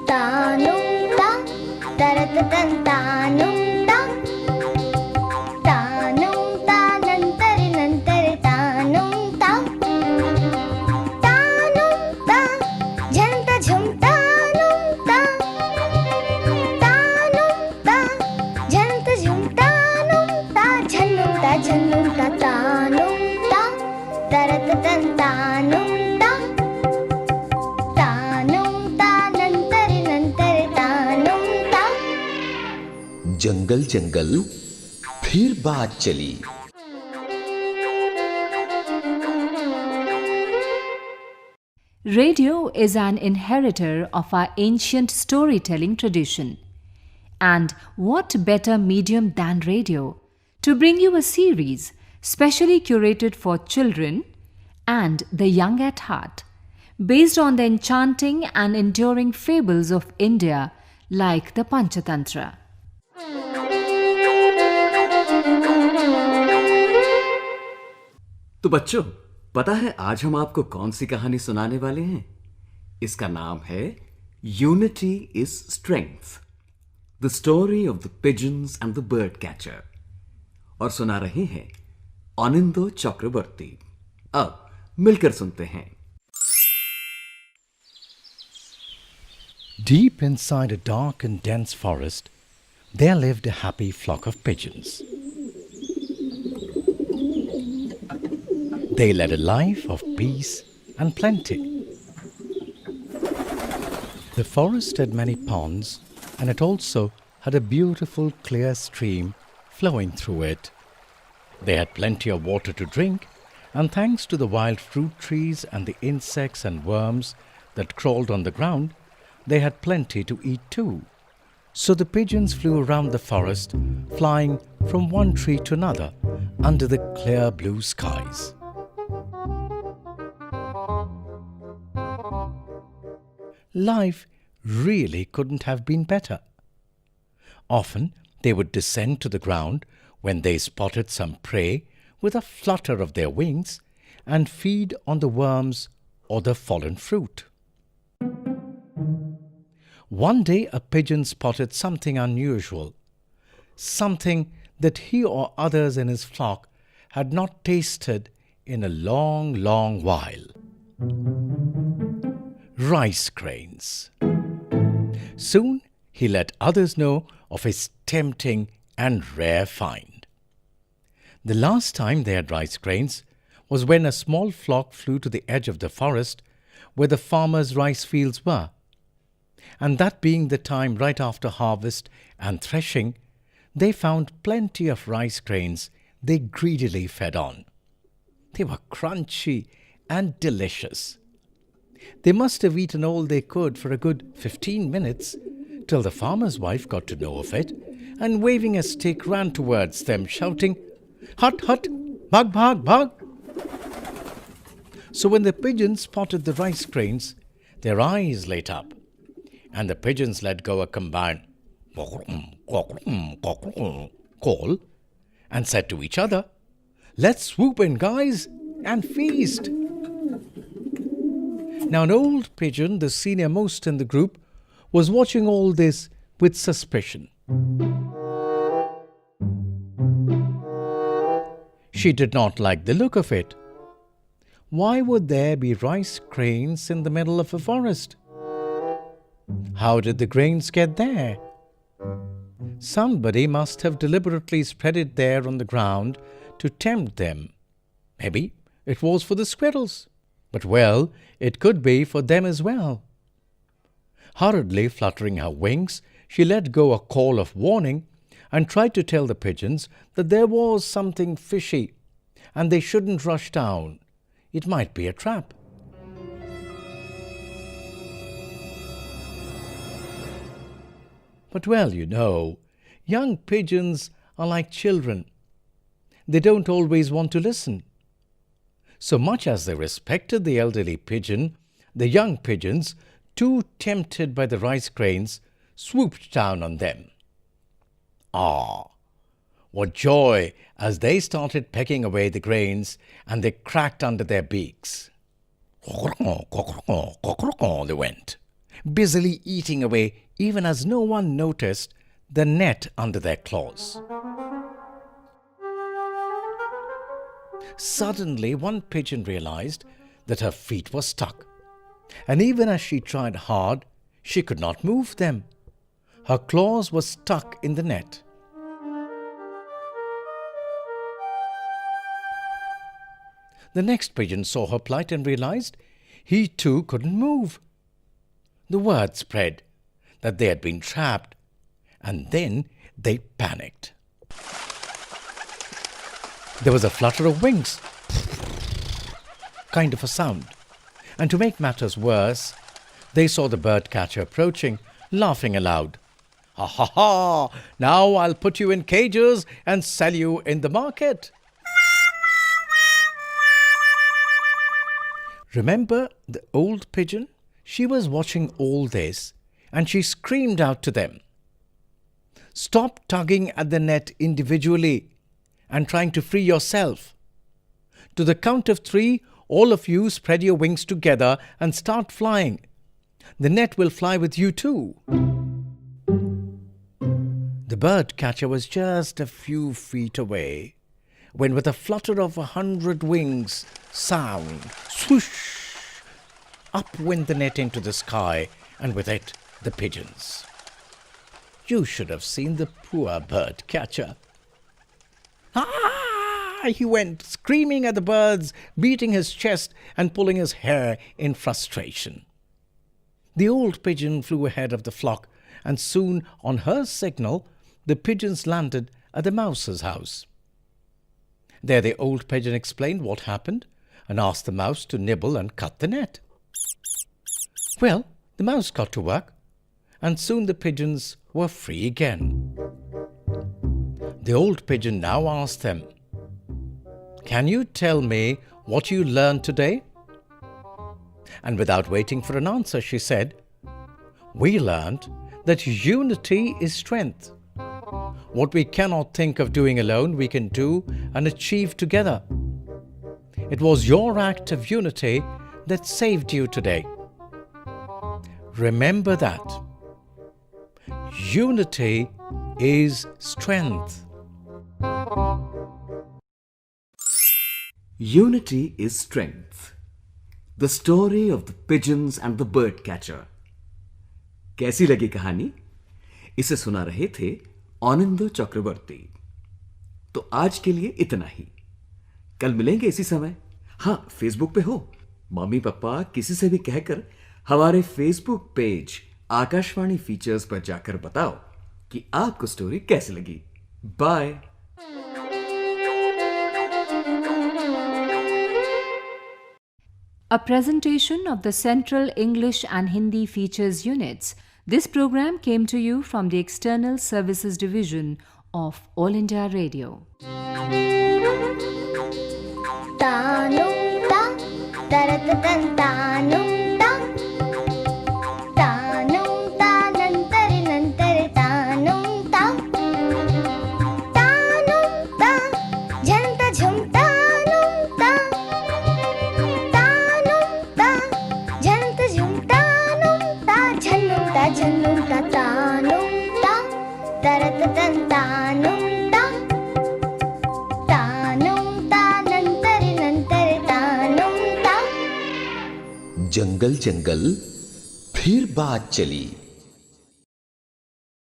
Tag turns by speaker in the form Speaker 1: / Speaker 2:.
Speaker 1: Tanum ta, taratatan tanum ta, tanum ta nantari nantari tanum ta, tanum ta, jhanta jhum tanum ta, tanum ta, jhanta jhum tanum ta, jhannum ta jhannum ta tanum ta, taratatan tanum ta.
Speaker 2: जंगल जंगल फिर बात चली।
Speaker 3: Radio is an inheritor of our ancient storytelling tradition. And what better medium than radio to bring you a series specially curated for children and the young at heart, based on the enchanting and enduring fables of India like the Panchatantra.
Speaker 4: तो बच्चों, पता है आज हम आपको कौन सी कहानी सुनाने वाले हैं? इसका नाम है unity is strength, the story of the pigeons and the bird catcher. और सुना रहे हैं आनंदो चक्रवर्ती। अब मिलकर सुनते हैं।
Speaker 5: Deep inside a dark and dense forest, there lived a happy flock of pigeons. They led a life of peace and plenty. The forest had many ponds, and it also had a beautiful clear stream flowing through it. They had plenty of water to drink, and thanks to the wild fruit trees and the insects and worms that crawled on the ground, they had plenty to eat too. So the pigeons flew around the forest, flying from one tree to another under the clear blue skies. Life really couldn't have been better. Often they would descend to the ground when they spotted some prey with a flutter of their wings and feed on the worms or the fallen fruit. One day a pigeon spotted something unusual, something that he or others in his flock had not tasted in a long, long while. Rice grains. Soon he let others know of his tempting and rare find. The last time they had rice grains was when a small flock flew to the edge of the forest where the farmers' rice fields were. And that being the time right after harvest and threshing, they found plenty of rice grains they greedily fed on. They were crunchy and delicious. They must have eaten all they could for a good 15 minutes till the farmer's wife got to know of it and waving a stick ran towards them shouting, "Hut, hut, bhag, bhag, bhag." So when the pigeons spotted the rice grains, their eyes lit up and the pigeons let go a combined call and said to each other, "Let's swoop in, guys, and feast." Now an old pigeon, the senior most in the group, was watching all this with suspicion. She did not like the look of it. Why would there be rice grains in the middle of a forest? How did the grains get there? Somebody must have deliberately spread it there on the ground to tempt them. Maybe it was for the squirrels. But well, it could be for them as well. Hurriedly fluttering her wings, she let go a call of warning and tried to tell the pigeons that there was something fishy and they shouldn't rush down. It might be a trap. But well, you know, young pigeons are like children. They don't always want to listen. So much as they respected the elderly pigeon, the young pigeons, too tempted by the rice grains, swooped down on them. Ah, what joy as they started pecking away the grains and they cracked under their beaks. They went, busily eating away even as no one noticed the net under their claws. Suddenly, one pigeon realized that her feet were stuck, and even as she tried hard, she could not move them. Her claws were stuck in the net. The next pigeon saw her plight and realized he too couldn't move. The word spread that they had been trapped, and then they panicked. There was a flutter of wings, kind of a sound, and to make matters worse, they saw the bird catcher approaching, laughing aloud. "Ha ha ha! Now I'll put you in cages and sell you in the market." Remember the old pigeon? She was watching all this, and she screamed out to them, "Stop tugging at the net individually and trying to free yourself. To the count of 3, all of you spread your wings together and start flying. The net will fly with you too." The bird catcher was just a few feet away when, with a flutter of 100 wings, sound, swoosh, up went the net into the sky, and with it the pigeons. You should have seen the poor bird catcher. "Ah!" he went, screaming at the birds, beating his chest and pulling his hair in frustration. The old pigeon flew ahead of the flock, and soon, on her signal, the pigeons landed at the mouse's house. There the old pigeon explained what happened and asked the mouse to nibble and cut the net. Well, the mouse got to work, and soon the pigeons were free again. The old pigeon now asked them, "Can you tell me what you learned today?" And without waiting for an answer, she said, "We learned that unity is strength. What we cannot think of doing alone, we can do and achieve together. It was your act of unity that saved you today. Remember that. Unity is strength."
Speaker 4: Unity is strength. The story of the pigeons and the bird catcher. कैसी लगी कहानी? इसे सुना रहे थे आनंद चक्रवर्ती। तो आज के लिए इतना ही। कल मिलेंगे इसी समय। हाँ, फेसबुक पे हो, मम्मी पापा किसी से भी कहकर हमारे फेसबुक पेज आकाशवाणी फीचर्स पर जाकर बताओ कि आपको स्टोरी कैसी लगी। Bye.
Speaker 3: A presentation of the Central English and Hindi Features units. This program came to you from the External Services Division of All India Radio.
Speaker 1: Tanum ta, taratatan tanum ta, tanum ta, nantari nantari tanum ta, tanum ta, janta jhumta num ta, tanum ta, janta jhumta num ta, jhanum ta jhanum ta tanum ta, taratatan tanum ta.
Speaker 2: जंगल जंगल फिर बात चली।